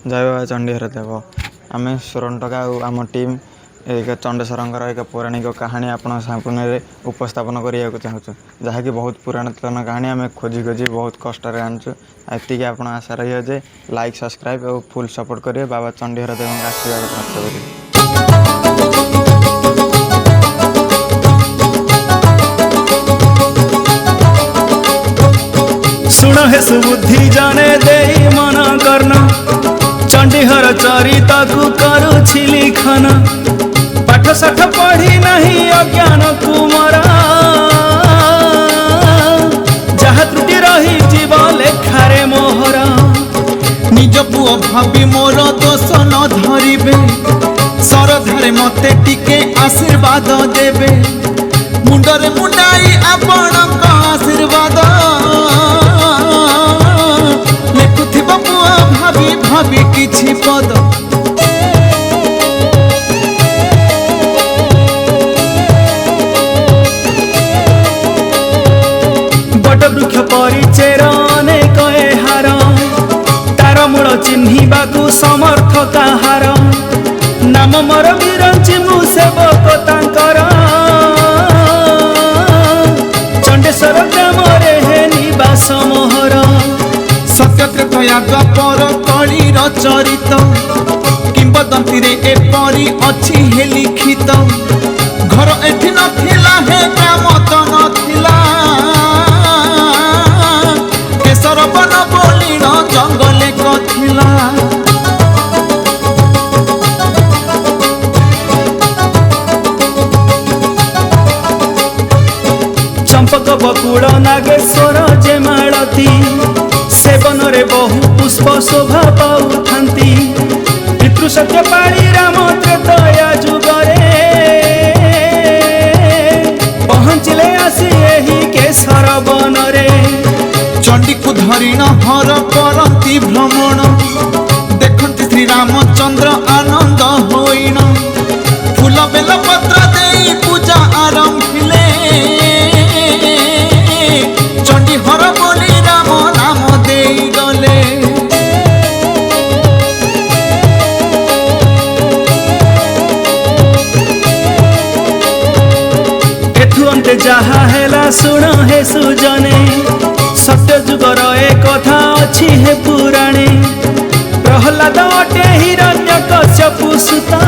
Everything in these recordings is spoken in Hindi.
जय बाबा चंडीहर देव आम सुरन टका आम टीम एक चंडेश्वर एक पौराणिक कहानी आपण सामने उपस्थापन करने को चाहूँ जहाँकि बहुत पुरातन कहानी आम खोजी खोजी बहुत कष्ट आनुचु एति आप आशा रही जे लाइक सब्सक्राइब और फुल सपोर्ट करेंगे बाबा चंडीहर देव आशीर्वाद प्राप्त करेंगे। सुन हे सुबुद्धि जाने दे मन करना चंडीहर चरिता को करुछि लिखन पाठ साठ पढ़ी नहीं अज्ञान कुमरा जहाँ त्रुटि रही जीव लेखारे मोहरा निज पुओ भाभी मोर दोष न धरिबे सरधारे मते टिके आशीर्वाद देबे मुंडरे मुंडाई आपणक आशीर्वाद लेखुथिब पुओ भाभी भाभी किछि पद बट वृक्ष परिचेर अनेक हार तार मूल चिन्हिबाकु समर्थ काहार नाम मोर बिरंची मु सेवक तांकर चंडेश्वर ग्राम रे हे निवास मोहर सत्यत्रया पर कलिर चरित किंबदंती रे एपरी अछि हे लिखित घर एठी नथिला हे ग्राम त नथिला केशर बन बोलिण जंगले कथिला चंपक बकुड़ नागेश्वर जे मालती सेवन रे बहु पुष्प शोभा पाउथांती पितृ सत्य पाणी राम त्रेतया जुगरे पहुँचले आसी एही केशर वन रे चंडी को धरिण हर करती भ्रमण देखती श्री रामचंद्र आनंद होइण फूल बेल पत्र देई पूजा आरंभिले चंडी हर बोली राम नाम देई गले एथु अंते जहा हेला सुन हे सुजने सत्य जुगर ए कथा अछि हे पुराणे प्रहलाद अटे हिरण्यकश्यपु सुता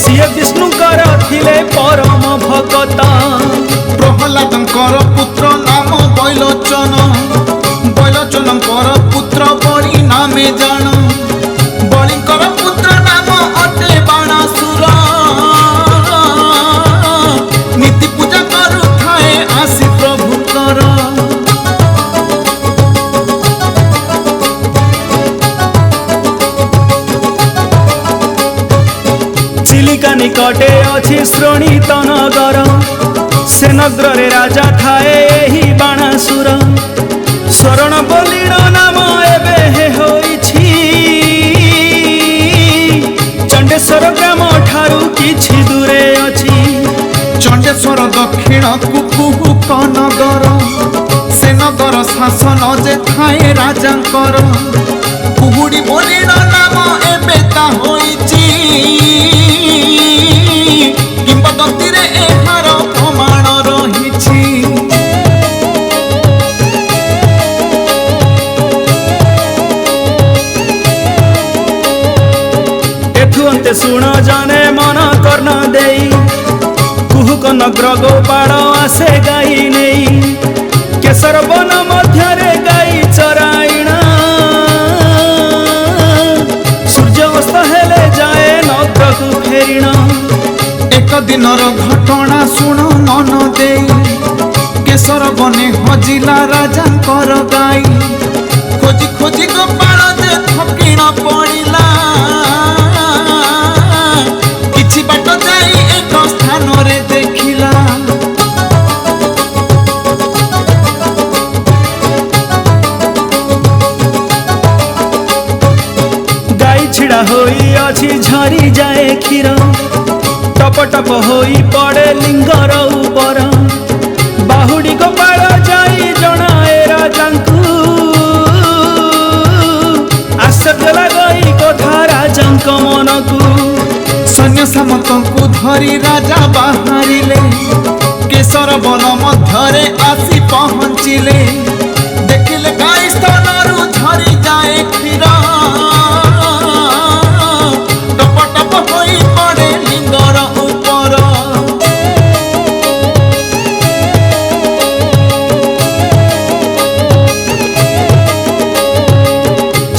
सिए विष्णुकर थिले परम भगत प्रहलादंकर पुत्र नाम बैलोचन बैलोचनकर पुत्र बड़ी नामे जान बलिंकर पुत्र नाम अटे बाणासुर नीति पूजा करुथाए आसी प्रभुकर चिलिका निकटे अछि श्रोणित नगर से नगर रे राजा थाए एही बाणासुर शरण बलिर नाम एबे हे होइछि चंडेश्वर ग्राम ठारू किछि दूरे अछि चंडेश्वर दक्षिण कुकुहुक नगर से नगर शासन जे थाए राजांकर कुहुड़ी बोलिर नाम एबे ता होइछि किंबदंती रे एहार प्रमाण रहिछि एथु अंते सुण जाने मन कर्ण देई कुहुक नगर गोपाल आसे गाई नेई केशर वन मध्यरे गाई चराइणा सूर्य अस्त हेले जाए नगर को फेरिणा एक दिनर घटना शुण मन देई केशर बने हजिला राजांकर गाई खोजी खोजी गोपाल जे थकिण पड़िला किछि बाट जाई एक स्थान रे देखिला गाई छिड़ा होई अछि झरी जाए क्षीर टप टप होई पड़े लिंगर ऊपर बाहुड़ी गोपाल जाई जनाए राजांकु सामंतଙ୍କୁ धरी राजा बाहरिले केशर वन मध्यरे आसी पहुँचिले देखिले गाई स्तनरू झरी जाए क्षीर टप टप होई पड़े लिंगर ऊपर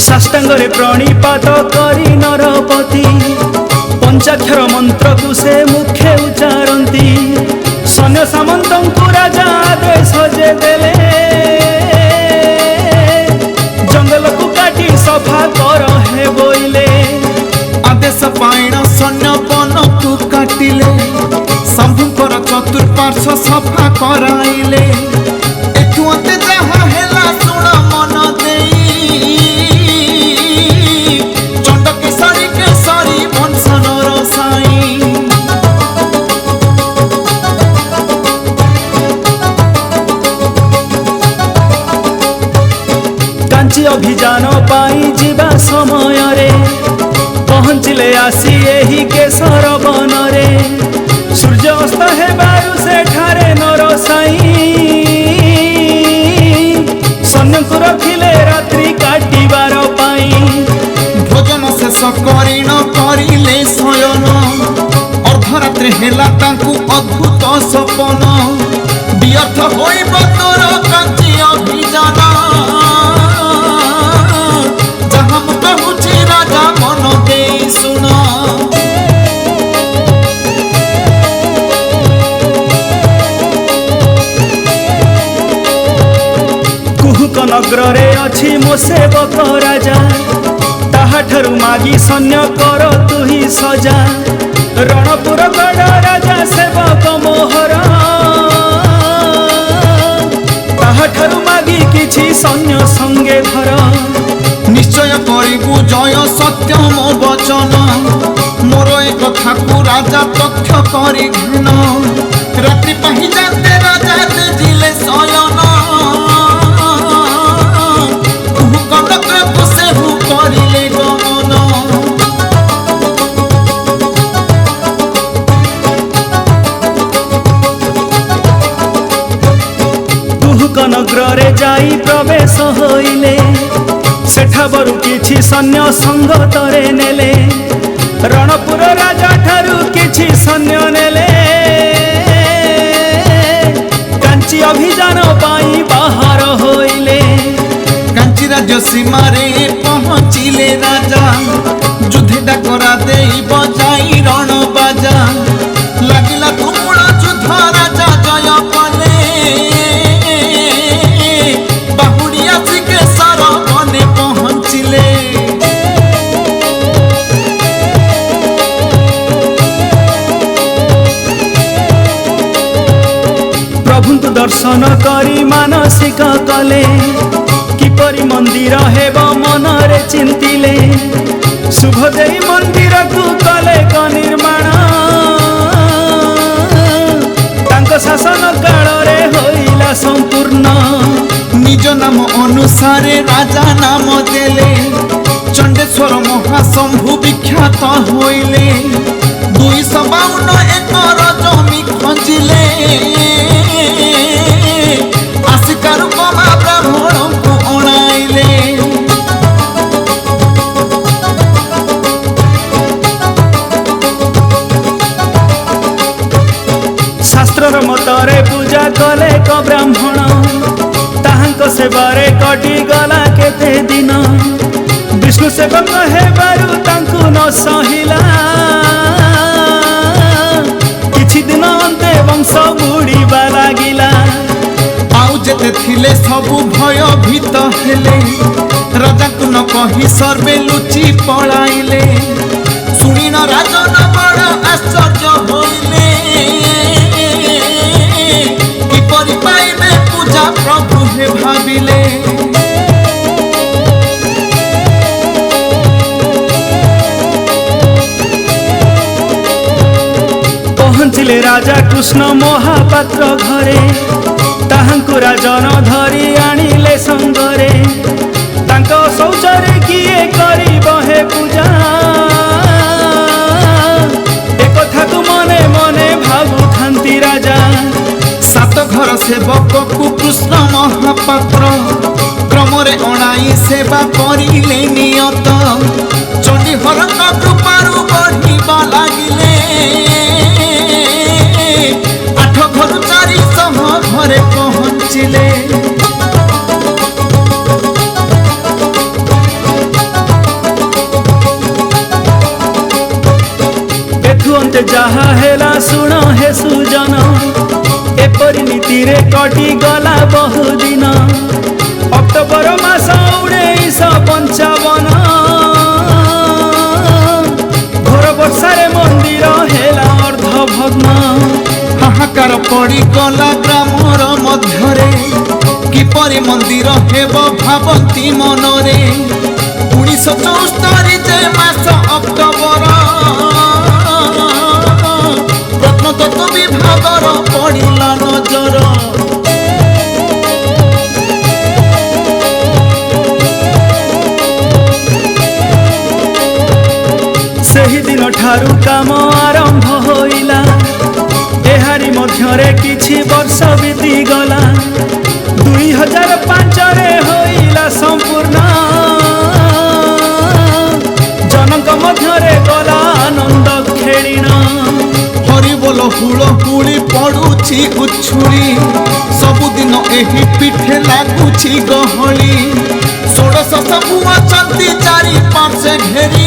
साष्टांगरे प्रणिपात करी नरपति पंचाक्षर मंत्र को से मुखे उच्चारती सैन्य सामंत को राजा आदेश जे देले जंगल को काटी सफा कर हे बोइले आदेश पाइण सैन्य वन को काटिले शंभुकर चतुर्पार्श्व सफा कराइले एठु अंते जहा हेला सुण मन देई चंड केसरी वंशनर साई कांची अभियान पाई जीवा समय रे पहुँचिले आसी एही केशर वन रे सूर्य अस्त हेबारु सेठारे नरसाई सैन्य को रखिले रात्रि काटिबार पाई भोजन शेष करिण करिले शयन अर्धरात्रि हेला तांकु अद्भुत सपन व्यर्थ होइब तोर कांची अभियान जहाँ मु कहूछि राजा मन देई सुन कुहुक नगरे अछि मो सेवक राजा ताहाठरू मागी सैन्य कर तुही सजा रणपुर गढ़ राजा सेवक मोहर ताहाठरू मागी किछि सैन्य संगे धर निश्चय करिबु जय सत्य मो वचन मोर एक कथाकु राजा तथ्य करि घृण रात्रि पाहि जाते राजा तेजिले शयन कुहुक सेहु करिले गमन कुहुक नगरे जाई प्रवेश होइले सेठाबरु किछि सैन्य संगतरे नेले रणपुर राजा ठारू किछि सैन्य नेले कांची अभियान पाई बाहर होइले कांची राज्य सीमारे पहुँचिले राजा युद्धे डाकरा देई बजाई रण बाजा लागिला तुमुळ युद्ध राजा जय कले बाहुड़ी आसी केशर वने पहुँचिले प्रभुଙ୍କୁ दर्शन करी मानसिक कले किपरि मंदिर हेब मनरे चिंतिले शुभ देई मंदिर को कले क निर्माण तांको शासन काल रे होइला संपूर्ण निज नाम अनुसारे राजा नाम देले चंडेश्वर महाशंभु विख्यात होइले 252 एकर जमी खंजिले आशिकारू कमा ब्राह्मण को अणाइले शास्त्रर मतरे पूजा कले क ब्राह्मण ताहांको सेवारे कटी गला केते दिन विष्णु सेवक हेबारु तांकु न सहिला किछि दिन अन्ते वंश बुड़ीबा लागिला आउ जेते थिले सबु भय भीत हेले राजा को न कही सर्वे लुचि पळाइले सुनी न राजन बड़ आश्चर्य होइले किपरि पाइबे पूजा प्रभु हे भाबिले पहुँचिले राजा कृष्ण महापात्र घरे ताहांकु राजन धरी आनिले संगरे तांको शौचरे किए करिब हे पूजा एक ସେବକକୁ କୃଷ୍ଣ ମହାପାତ୍ର କ୍ରମରେ ଅଣାଇ ସେବା କରିଲେ ନିୟତ ଚଣ୍ଡୀହରଙ୍କ କୃପାରୁ ବଢ଼ିବା ଲାଗିଲେ 8 ଘରୁ 400 ଘରେ ପହଞ୍ଚିଲେ ଏଥୁଅନ୍ତେ ଯାହା ହେଲା ଶୁଣ ହେ ସୁଜନ ଏପରି ନୀତିରେ କଟିଗଲା ବହୁଦିନ ଅକ୍ଟୋବର ମାସ 1955 ଘୋର ବର୍ଷାରେ ମନ୍ଦିର ହେଲା ଅର୍ଦ୍ଧଭଗ୍ନ ହାହାକାର ପଡ଼ିଗଲା ଗ୍ରାମର ମଧ୍ୟରେ କିପରି ମନ୍ଦିର ହେବ ଭାବନ୍ତି ମନରେ 1974 ଯେ ମାସ ଅକ୍ଟୋବର ପ୍ରତ୍ନତତ୍ତ୍ୱ ବିଭାଗର ପଡ଼ିଲା ନଜର ସେହି ଦିନ ଠାରୁ କାମ ଆରମ୍ଭ ହୋଇଲା ଏହାରି ମଧ୍ୟରେ କିଛି ବର୍ଷ ବିତିଗଲା 2005ରେ ହୋଇଲା ସମ୍ପୂର୍ଣ୍ଣ ଜନଙ୍କ ମଧ୍ୟରେ ଗଲା ଆନନ୍ଦ ଖେଳିଣ ହରିବୋଲ ହୁଳହୁଳି ପଡ଼ୁଛି ଉଛୁଳି ସବୁଦିନ ଏହି ପିଠେ ଲାଗୁଛି ଗହଳି 16 ସବୁ ଅଛନ୍ତି 4 5 ଘେରି